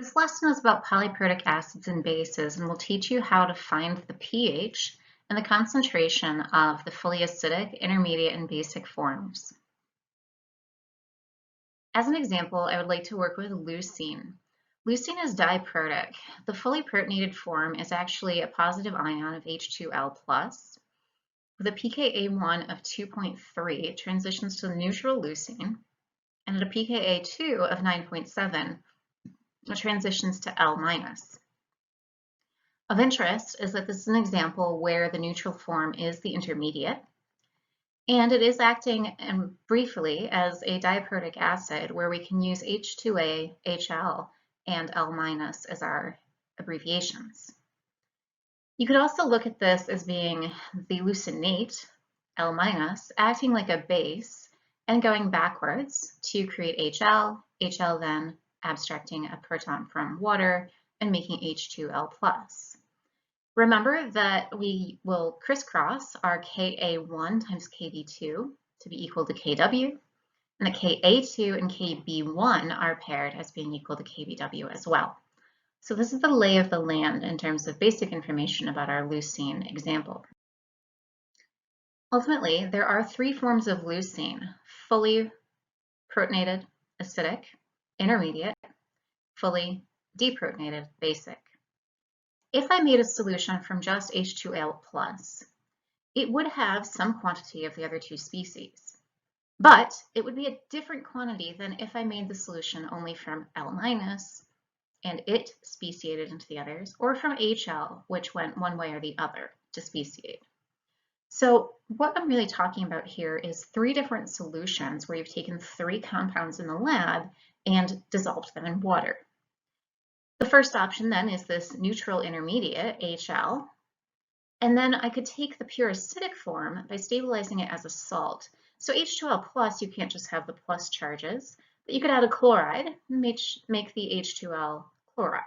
This lesson is about polyprotic acids and bases and will teach you how to find the pH and the concentration of the fully acidic, intermediate, and basic forms. As an example, I would like to work with leucine. Leucine is diprotic. The fully protonated form is actually a positive ion of H2L+. With a pKa1 of 2.3, it transitions to the neutral leucine, and at a pKa2 of 9.7, it transitions to L-. Of interest is that this is an example where the neutral form is the intermediate, and it is acting briefly as a diprotic acid where we can use H2A, HL, and L- as our abbreviations. You could also look at this as being the leucinate, L-, acting like a base and going backwards to create HL, HL then abstracting a proton from water and making H2L+. Remember that we will crisscross our Ka1 times Kb2 to be equal to Kw, and the Ka2 and Kb1 are paired as being equal to Kbw as well. So this is the lay of the land in terms of basic information about our leucine example. Ultimately, there are three forms of leucine: fully protonated, acidic, intermediate, fully deprotonated, basic. If I made a solution from just H2L+, it would have some quantity of the other two species, but it would be a different quantity than if I made the solution only from L- and it speciated into the others, or from HL, which went one way or the other to speciate. So what I'm really talking about here is three different solutions where you've taken three compounds in the lab and dissolved them in water. The first option then is this neutral intermediate, HL, and then I could take the pure acidic form by stabilizing it as a salt. So H2L+, you can't just have the plus charges, but you could add a chloride and make the H2L chloride.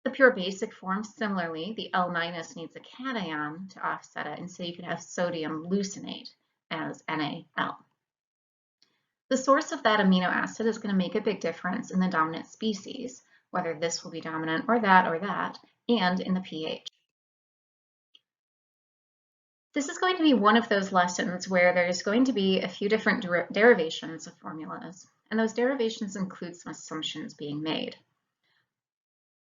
The pure basic form, similarly, the L- needs a cation to offset it, and so you could have sodium leucinate as NaL. The source of that amino acid is going to make a big difference in the dominant species, whether this will be dominant or that, and in the pH. This is going to be one of those lessons where there's going to be a few different derivations of formulas, and those derivations include some assumptions being made.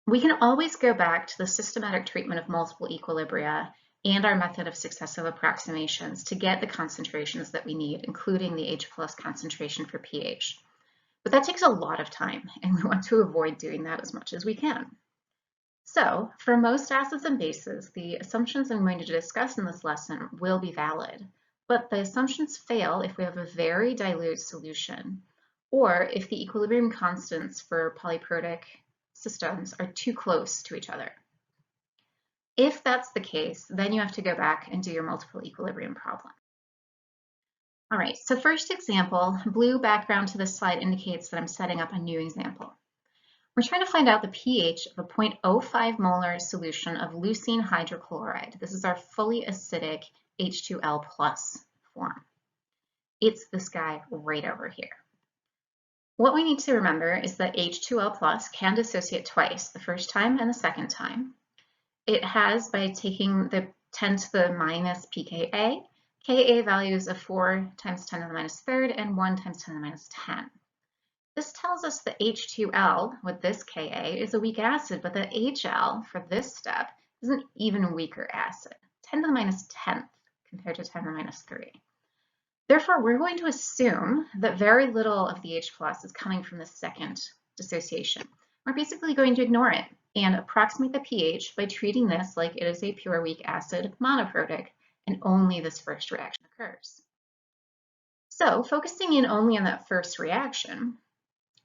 We can always go back to the systematic treatment of multiple equilibria and our method of successive approximations to get the concentrations that we need, including the H+ concentration for pH. But that takes a lot of time, and we want to avoid doing that as much as we can. So for most acids and bases, the assumptions I'm going to discuss in this lesson will be valid, but the assumptions fail if we have a very dilute solution, or if the equilibrium constants for polyprotic systems are too close to each other. If that's the case, then you have to go back and do your multiple equilibrium problem. All right, so first example, blue background to this slide indicates that I'm setting up a new example. We're trying to find out the pH of a 0.05 molar solution of leucine hydrochloride. This is our fully acidic H2L+ form. It's this guy right over here. What we need to remember is that H2L+ can dissociate twice, the first time and the second time. It has, by taking the 10 to the minus pKa, Ka values of 4 times 10 to the minus third and 1 times 10 to the minus 10. This tells us that H2L with this Ka is a weak acid, but the HL for this step is an even weaker acid, 10 to the minus 10th compared to 10 to the minus 3. Therefore, we're going to assume that very little of the H+ is coming from the second dissociation. We're basically going to ignore it and approximate the pH by treating this like it is a pure weak acid monoprotic, and only this first reaction occurs. So focusing in only on that first reaction,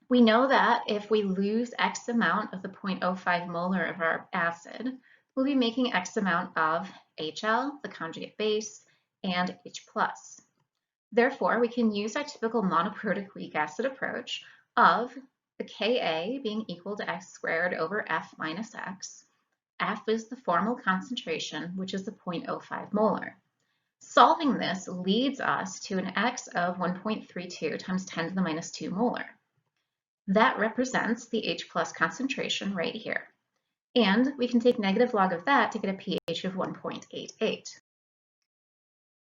we know that if we lose X amount of the 0.05 molar of our acid, we'll be making X amount of HL, the conjugate base, and H+. Therefore, we can use our typical monoprotic weak acid approach of the Ka being equal to X squared over F minus X. F is the formal concentration, which is the 0.05 molar. Solving this leads us to an X of 1.32 times 10 to the minus 2 molar. That represents the H plus concentration right here. And we can take negative log of that to get a pH of 1.88.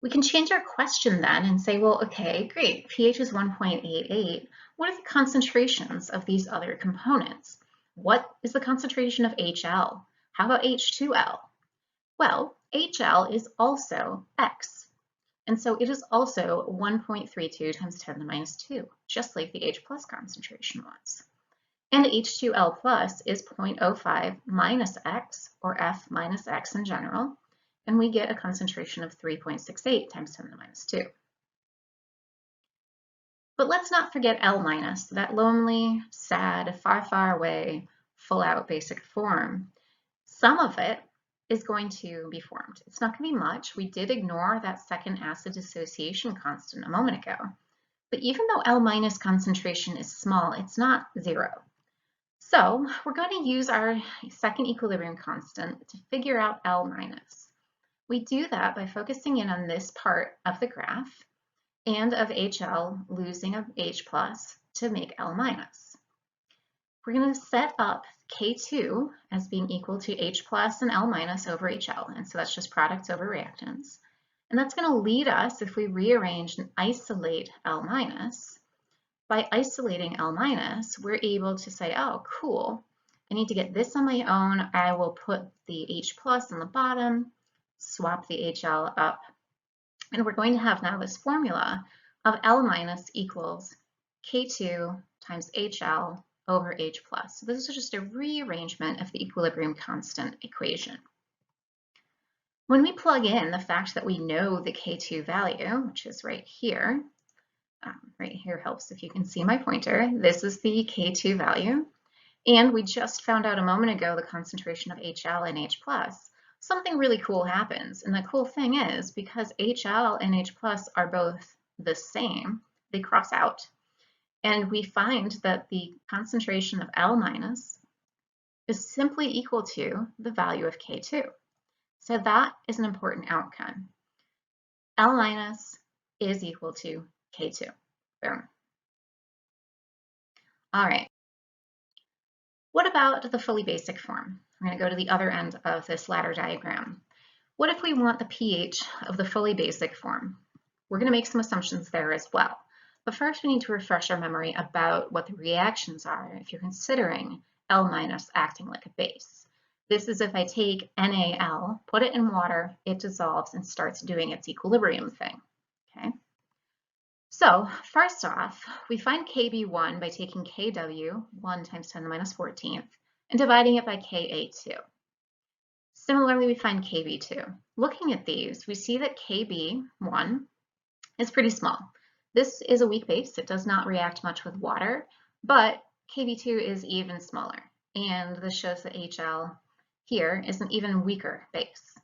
We can change our question then and say, well, okay, great, pH is 1.88. What are the concentrations of these other components? What is the concentration of HL? How about H2L? Well, HL is also X. And so it is also 1.32 times 10 to the minus 2, just like the H plus concentration was. And H2L plus is 0.05 minus X, or F minus X in general, and we get a concentration of 3.68 times 10 to the minus 2. But let's not forget L minus, that lonely, sad, far, far away, full out basic form. Some of it is going to be formed. It's not going to be much. We did ignore that second acid dissociation constant a moment ago. But even though L minus concentration is small, it's not zero. So we're going to use our second equilibrium constant to figure out L minus. We do that by focusing in on this part of the graph and of HL losing of H plus to make L minus. We're going to set up K2 as being equal to H plus and L minus over HL, and so that's just products over reactants. And that's going to lead us, if we rearrange and isolate L minus, by isolating L minus, we're able to say, oh, cool, I need to get this on my own. I will put the H plus on the bottom, swap the HL up, and we're going to have now this formula of L minus equals K2 times HL over H plus. So this is just a rearrangement of the equilibrium constant equation. When we plug in the fact that we know the K2 value, which is right here helps if you can see my pointer, this is the K2 value, and we just found out a moment ago the concentration of HL and H plus, something really cool happens. And the cool thing is, because HL and H plus are both the same, they cross out. And we find that the concentration of L minus is simply equal to the value of K2. So that is an important outcome. L minus is equal to K2. Boom. All right. What about the fully basic form? I'm going to go to the other end of this ladder diagram. What if we want the pH of the fully basic form? We're going to make some assumptions there as well. But first we need to refresh our memory about what the reactions are if you're considering L minus acting like a base. This is if I take NaL, put it in water, it dissolves and starts doing its equilibrium thing. Okay. So first off, we find Kb1 by taking Kw, 1 times 10 to the minus 14th, and dividing it by Ka2. Similarly, we find Kb2. Looking at these, we see that Kb1 is pretty small. This is a weak base. It does not react much with water, but Kb2 is even smaller. And this shows that HL here is an even weaker base.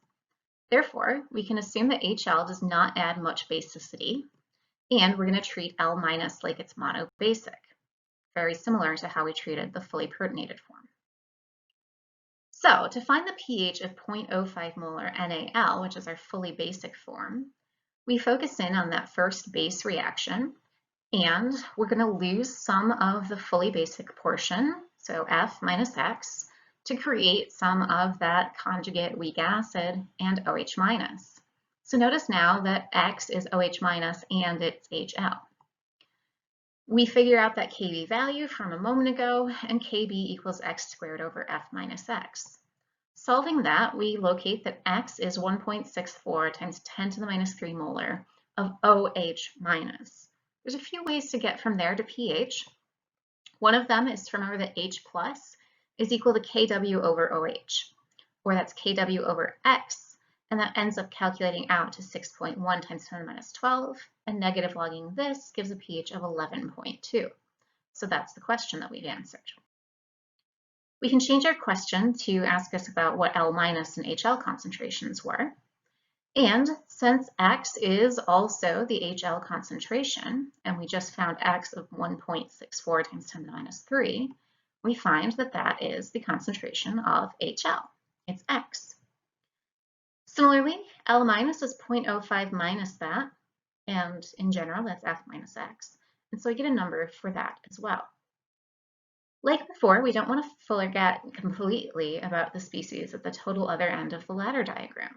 Therefore, we can assume that HL does not add much basicity, and we're going to treat L minus like it's monobasic, very similar to how we treated the fully protonated form. So to find the pH of 0.05 molar NaL, which is our fully basic form, we focus in on that first base reaction, and we're going to lose some of the fully basic portion, so F minus X, to create some of that conjugate weak acid and OH minus. So notice now that X is OH minus and it's HL. We figure out that Kb value from a moment ago, and Kb equals X squared over F minus X. Solving that, we locate that X is 1.64 times 10 to the minus 3 molar of OH minus. There's a few ways to get from there to pH. One of them is to remember that H plus is equal to Kw over OH, or that's Kw over X, and that ends up calculating out to 6.1 times 10 to the minus 12, and negative logging this gives a pH of 11.2. So that's the question that we've answered. We can change our question to ask us about what L minus and HL concentrations were. And since X is also the HL concentration, and we just found X of 1.64 times 10 to the minus 3, we find that that is the concentration of HL. It's X. Similarly, L minus is 0.05 minus that, and in general, that's F minus X. And so I get a number for that as well. Like before, we don't want to forget completely about the species at the total other end of the ladder diagram.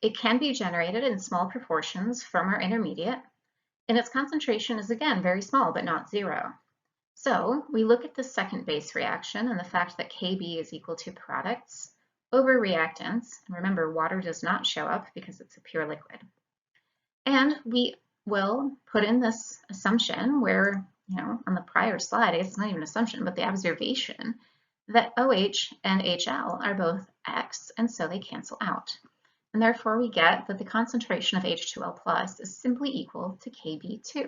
It can be generated in small proportions from our intermediate, and its concentration is again very small, but not zero. So we look at the second base reaction and the fact that Kb is equal to products over reactants. And remember, water does not show up because it's a pure liquid. And we will put in this assumption where, on the prior slide, it's not even an assumption, but the observation that OH and HL are both X, and so they cancel out. And therefore we get that the concentration of H2L plus is simply equal to Kb2.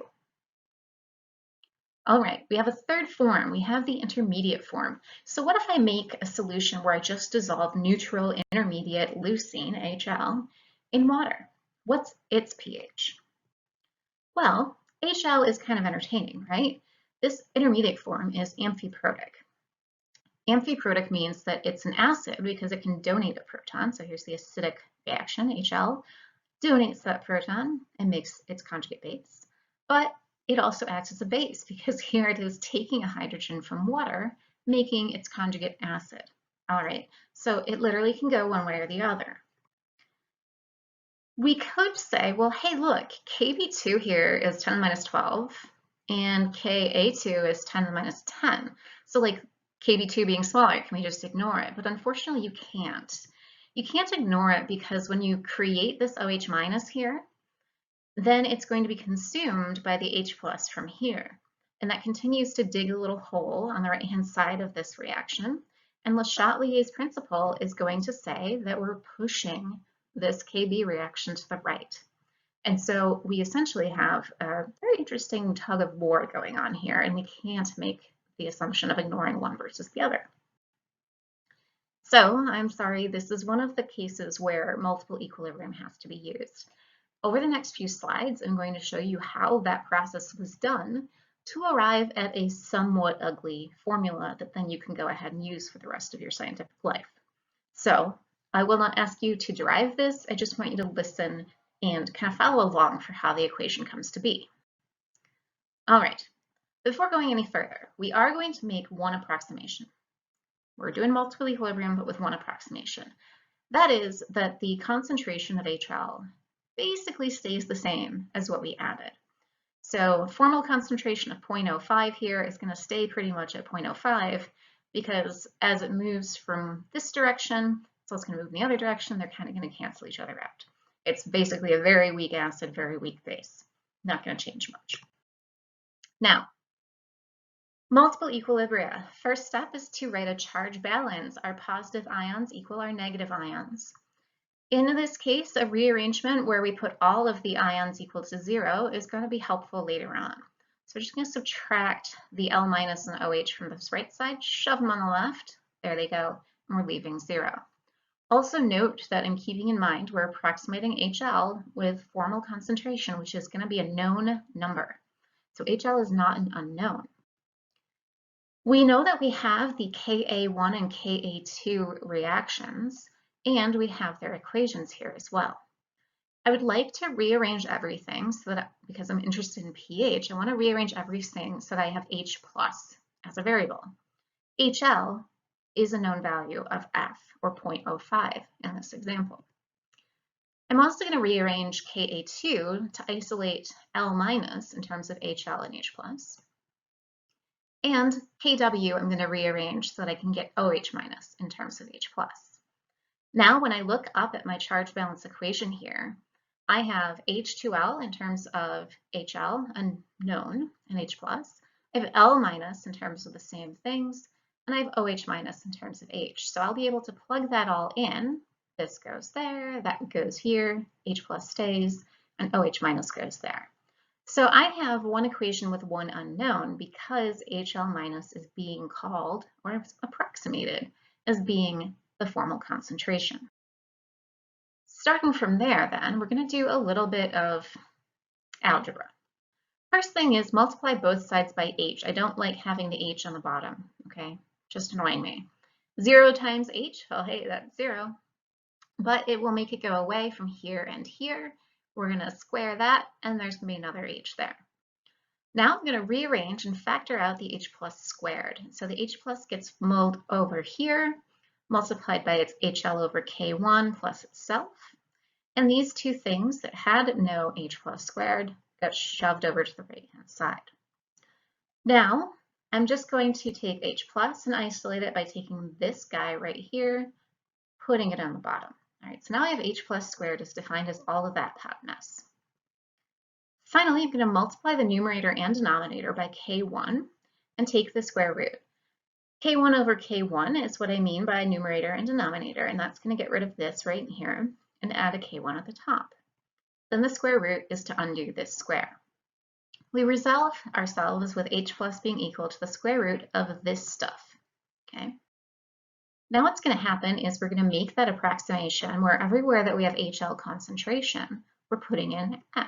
All right, we have a third form. We have the intermediate form. So what if I make a solution where I just dissolve neutral intermediate leucine, HL, in water? What's its pH? Well, HL is kind of entertaining, right? This intermediate form is amphiprotic. Amphiprotic means that it's an acid because it can donate a proton. So here's the acidic reaction, HL donates that proton and makes its conjugate base. But it also acts as a base because here it is taking a hydrogen from water, making its conjugate acid. All right, so it literally can go one way or the other. We could say, well, hey, look, Kb2 here is 10 to the minus 12, and Ka2 is 10 to the minus 10. So like Kb2 being smaller, can we just ignore it? But unfortunately, you can't. You can't ignore it because when you create this OH minus here, then it's going to be consumed by the H plus from here. And that continues to dig a little hole on the right-hand side of this reaction. And Le Chatelier's principle is going to say that we're pushing this Kb reaction to the right. And so we essentially have a very interesting tug of war going on here, and we can't make the assumption of ignoring one versus the other. So I'm sorry, this is one of the cases where multiple equilibrium has to be used. Over the next few slides, I'm going to show you how that process was done to arrive at a somewhat ugly formula that then you can go ahead and use for the rest of your scientific life. So I will not ask you to derive this. I just want you to listen and kind of follow along for how the equation comes to be. All right, before going any further, we are going to make one approximation. We're doing multiple equilibrium, but with one approximation. That is that the concentration of HL basically stays the same as what we added. So formal concentration of 0.05 here is going to stay pretty much at 0.05 because as it moves from this direction, so it's going to move in the other direction, they're kind of going to cancel each other out. It's basically a very weak acid, very weak base. Not going to change much. Now, multiple equilibria. First step is to write a charge balance. Our positive ions equal our negative ions. In this case, a rearrangement where we put all of the ions equal to 0 is going to be helpful later on. So we're just going to subtract the L minus and OH from this right side, shove them on the left. There they go, and we're leaving 0. Also note that in keeping in mind, we're approximating HL with formal concentration, which is going to be a known number. So HL is not an unknown. We know that we have the Ka1 and Ka2 reactions, and we have their equations here as well. I would like to rearrange everything so that, because I'm interested in pH, I want to rearrange everything so that I have H plus as a variable. HL is a known value of F, or 0.05 in this example. I'm also going to rearrange Ka2 to isolate L minus in terms of HL and H plus. And Kw I'm going to rearrange so that I can get OH minus in terms of H plus. Now when I look up at my charge balance equation here, I have H2L in terms of HL, unknown, and H plus. I have L minus in terms of the same things, and I have OH minus in terms of H. So I'll be able to plug that all in. This goes there, that goes here, H plus stays, and OH minus goes there. So I have one equation with one unknown because HL minus is being called, or approximated, as being the formal concentration. Starting from there then, we're going to do a little bit of algebra. First thing is multiply both sides by H. I don't like having the H on the bottom, okay? Just annoying me. 0 times H, well, hey, that's 0. But it will make it go away from here and here. We're going to square that, and there's going to be another H there. Now I'm going to rearrange and factor out the H plus squared. So the H plus gets moved over here, multiplied by its HL over K1 plus itself. And these two things that had no H plus squared got shoved over to the right-hand side. Now, I'm just going to take H plus and isolate it by taking this guy right here, putting it on the bottom. All right, so now I have H plus squared is defined as all of that hot mess. Finally, I'm going to multiply the numerator and denominator by K1 and take the square root. K1 over K1 is what I mean by numerator and denominator, and that's going to get rid of this right here and add a K1 at the top. Then the square root is to undo this square. We resolve ourselves with H plus being equal to the square root of this stuff, okay? Now what's going to happen is we're going to make that approximation where everywhere that we have HL concentration, we're putting in F.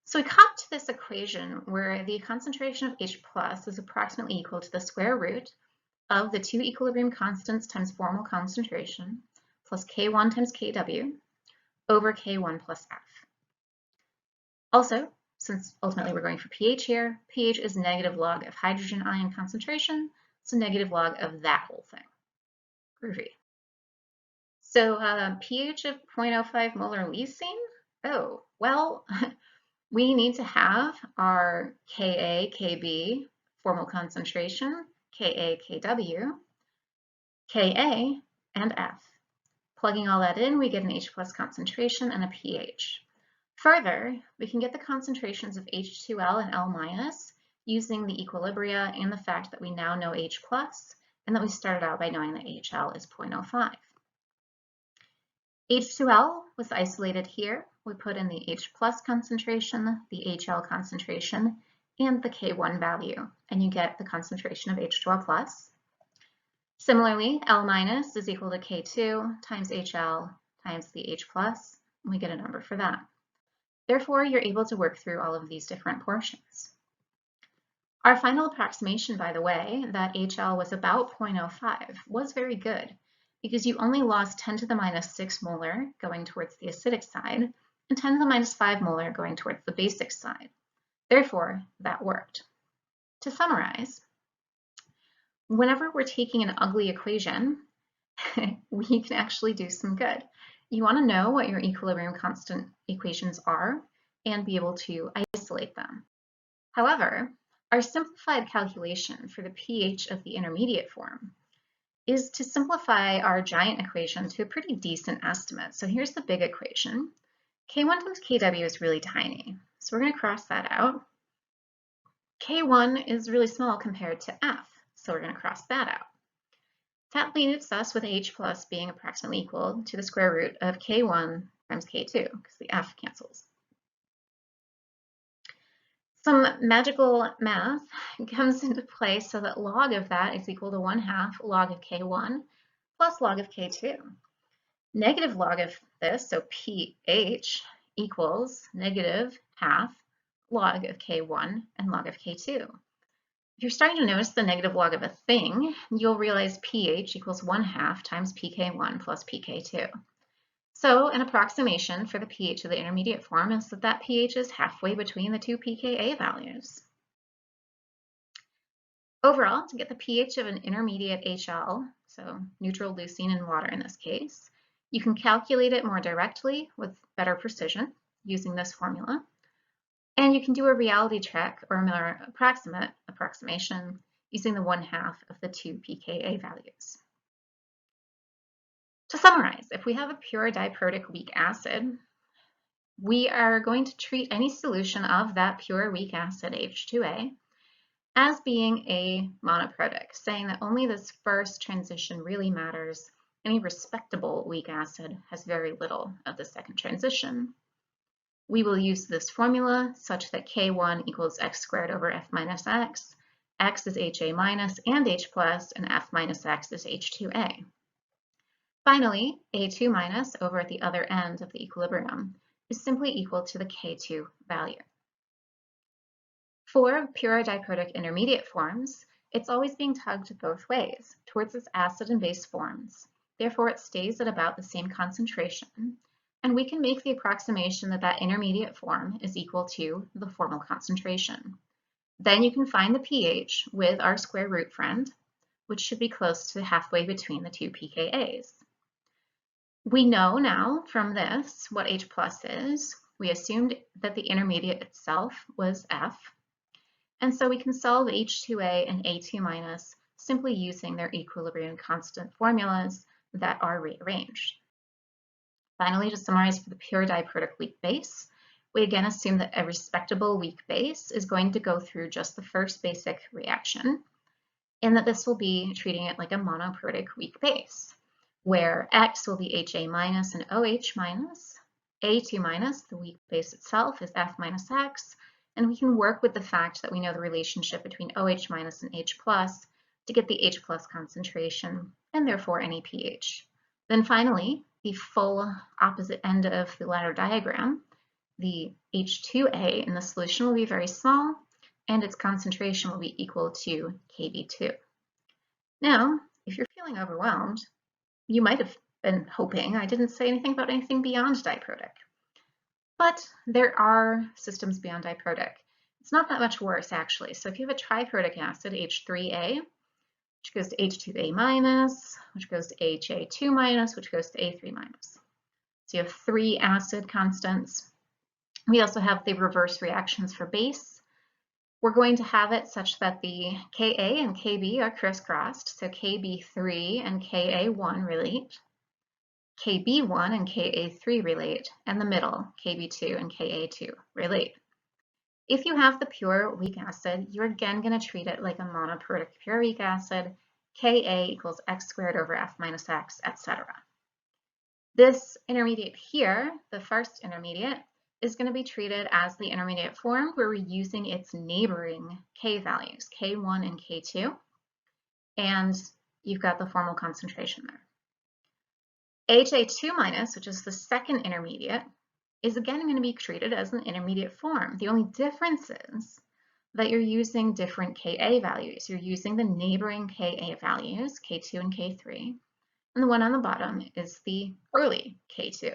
So we come to this equation where the concentration of H plus is approximately equal to the square root of the two equilibrium constants times formal concentration plus K1 times Kw over K1 plus F. Also, since ultimately we're going for pH here, pH is negative log of hydrogen ion concentration, so negative log of that whole thing. Groovy. So pH of 0.05 molar leucine? Oh, well, we need to have our Ka, Kb, formal concentration, Ka, Kw, Ka, and F. Plugging all that in, we get an H plus concentration and a pH. Further, we can get the concentrations of H2L and L minus using the equilibria and the fact that we now know H plus and that we started out by knowing that HL is 0.05. H2L was isolated here. We put in the H plus concentration, the HL concentration, and the K1 value, and you get the concentration of H2O plus. Similarly, L minus is equal to K2 times HL times the H plus, and we get a number for that. Therefore, you're able to work through all of these different portions. Our final approximation, by the way, that HL was about 0.05 was very good because you only lost 10 to the minus 6 molar going towards the acidic side and 10 to the minus 5 molar going towards the basic side. Therefore, that worked. To summarize, whenever we're taking an ugly equation, we can actually do some good. You want to know what your equilibrium constant equations are and be able to isolate them. However, our simplified calculation for the pH of the intermediate form is to simplify our giant equation to a pretty decent estimate. So here's the big equation. K1 times Kw is really tiny, so we're going to cross that out. K1 is really small compared to F, so we're going to cross that out. That leaves us with H plus being approximately equal to the square root of K1 times K2, because the F cancels. Some magical math comes into play so that log of that is equal to 1/2 log of K1 plus log of K2. Negative log of this, so pH, equals negative half log of K1 and log of K2. If you're starting to notice the negative log of a thing, you'll realize pH equals 1/2 times pK1 plus pK2. So an approximation for the pH of the intermediate form is that pH is halfway between the two pKa values. Overall, to get the pH of an intermediate HL, so neutral leucine and water in this case, you can calculate it more directly with better precision using this formula. And you can do a reality check or a more approximate approximation using the 1/2 of the two pKa values. To summarize, if we have a pure diprotic weak acid, we are going to treat any solution of that pure weak acid H2A as being a monoprotic, saying that only this first transition really matters. Any respectable weak acid has very little of the second transition. We will use this formula such that K1 equals x squared over F minus x. X is HA minus and H plus, and F minus x is H2A. Finally, A2 minus over at the other end of the equilibrium is simply equal to the K2 value. For pure diprotic intermediate forms, it's always being tugged both ways towards its acid and base forms. Therefore, it stays at about the same concentration. and we can make the approximation that that intermediate form is equal to the formal concentration. Then you can find the pH with our square root friend, which should be close to halfway between the two pKa's. We know now from this what H plus is. We assumed that the intermediate itself was F, and so we can solve H2A and A2 minus simply using their equilibrium constant formulas that are rearranged. Finally, to summarize for the pure diprotic weak base, we again assume that a respectable weak base is going to go through just the first basic reaction, and that this will be treating it like a monoprotic weak base, where X will be HA minus and OH minus, A2 minus, the weak base itself, is F minus X, and we can work with the fact that we know the relationship between OH minus and H plus to get the H plus concentration and therefore any pH. Then finally, the full opposite end of the ladder diagram, the H2A in the solution will be very small and its concentration will be equal to Kb2. Now, if you're feeling overwhelmed, you might have been hoping I didn't say anything about anything beyond diprotic. But there are systems beyond diprotic. It's not that much worse, actually. So if you have a triprotic acid, H3A, which goes to H2A minus, which goes to HA2 minus, which goes to A3 minus. So you have 3 acid constants. We also have the reverse reactions for base. We're going to have it such that the Ka and Kb are crisscrossed, so Kb3 and Ka1 relate. Kb1 and Ka3 relate, and the middle, Kb2 and Ka2 relate. If you have the pure weak acid, you're again going to treat it like a monoprotic pure weak acid, Ka equals x squared over F minus x, etc. This intermediate here, the first intermediate, is going to be treated as the intermediate form where we're using its neighboring K values, K1 and K2, and you've got the formal concentration there. HA2 minus, which is the second intermediate, is again going to be treated as an intermediate form. The only difference is that you're using different Ka values. You're using the neighboring Ka values, K2 and K3, and the one on the bottom is the early K2,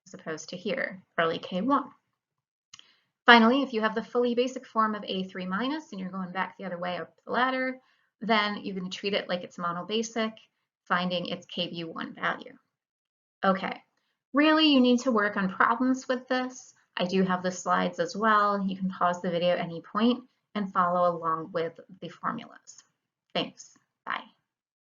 as opposed to here, early K1. Finally, if you have the fully basic form of A3 minus and you're going back the other way up the ladder, then you're going to treat it like it's monobasic, finding its Kb1 value. Okay, really you need to work on problems with this. I do have the slides as well. You can pause the video at any point and follow along with the formulas. Thanks, bye.